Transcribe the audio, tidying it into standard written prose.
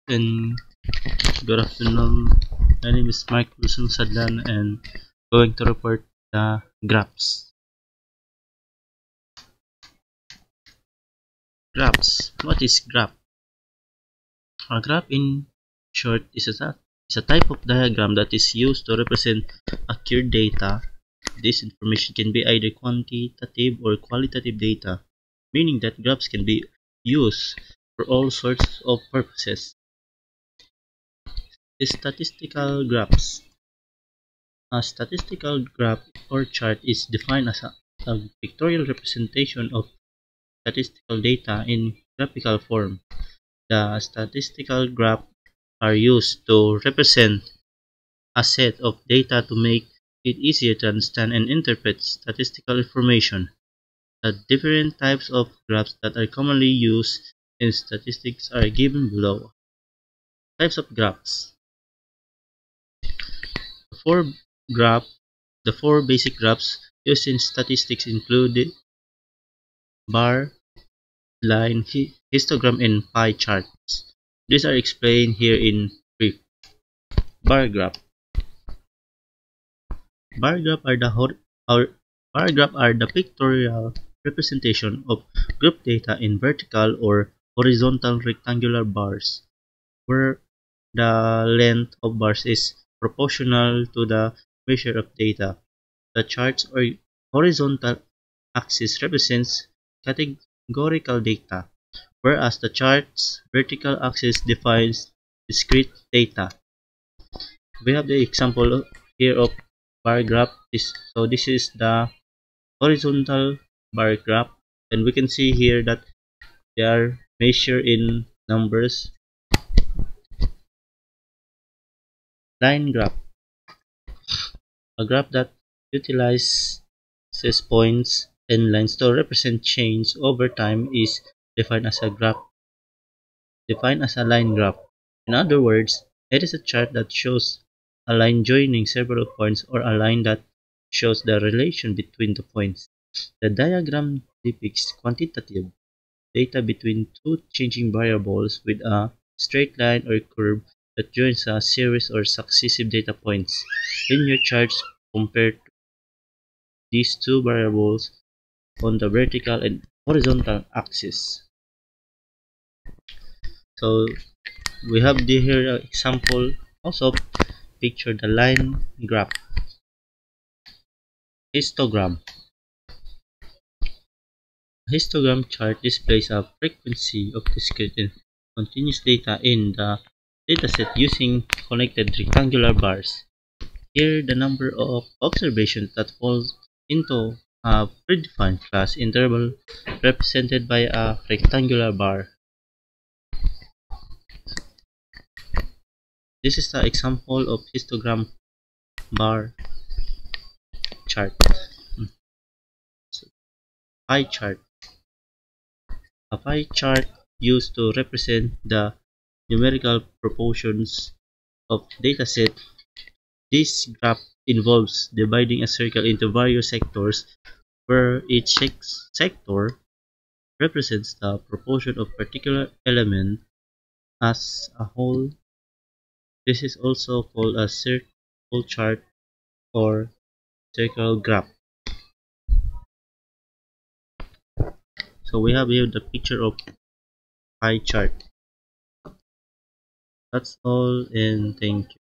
And good afternoon. My name is Mike Wilson Sadlan and going to report the graphs. Graphs. What is graph? A graph in short is a type of diagram that is used to represent accurate data. This information can be either quantitative or qualitative data, meaning that graphs can be used for all sorts of purposes. Statistical graphs. A statistical graph or chart is defined as a pictorial representation of statistical data in graphical form. The statistical graphs are used to represent a set of data to make it easier to understand and interpret statistical information. The different types of graphs that are commonly used in statistics are given below. Types of graphs. The four graph the four basic graphs used in statistics include bar, line, histogram, and pie charts. These are explained here in brief. Bar graph. Bar graph are the bar graph are the pictorial representation of group data in vertical or horizontal rectangular bars, where the length of bars is proportional to the measure of data. The chart's or horizontal axis represents categorical data, whereas the chart's vertical axis defines discrete data. We have the example here of bar graph. This is the horizontal bar graph, and we can see here that they are measured in numbers. Line graph, a graph that utilizes points and lines to represent change over time, is defined as a line graph. In other words, it is a chart that shows a line joining several points or a line that shows the relation between the points. The diagram depicts quantitative data between two changing variables with a straight line or curve that joins a series or successive data points. Linear charts compare these two variables on the vertical and horizontal axis. So we have here an example. Also picture the line graph. Histogram. A histogram chart displays a frequency of discrete and continuous data in the dataset using connected rectangular bars. Here the number of observations that fall into a predefined class interval represented by a rectangular bar. This is the example of histogram bar chart. Pie chart. A pie chart used to represent the numerical proportions of dataset. This graph involves dividing a circle into various sectors where each sector represents the proportion of particular element as a whole. This is also called a circle chart or circle graph. So we have here the picture of pie chart. That's all, and thank you.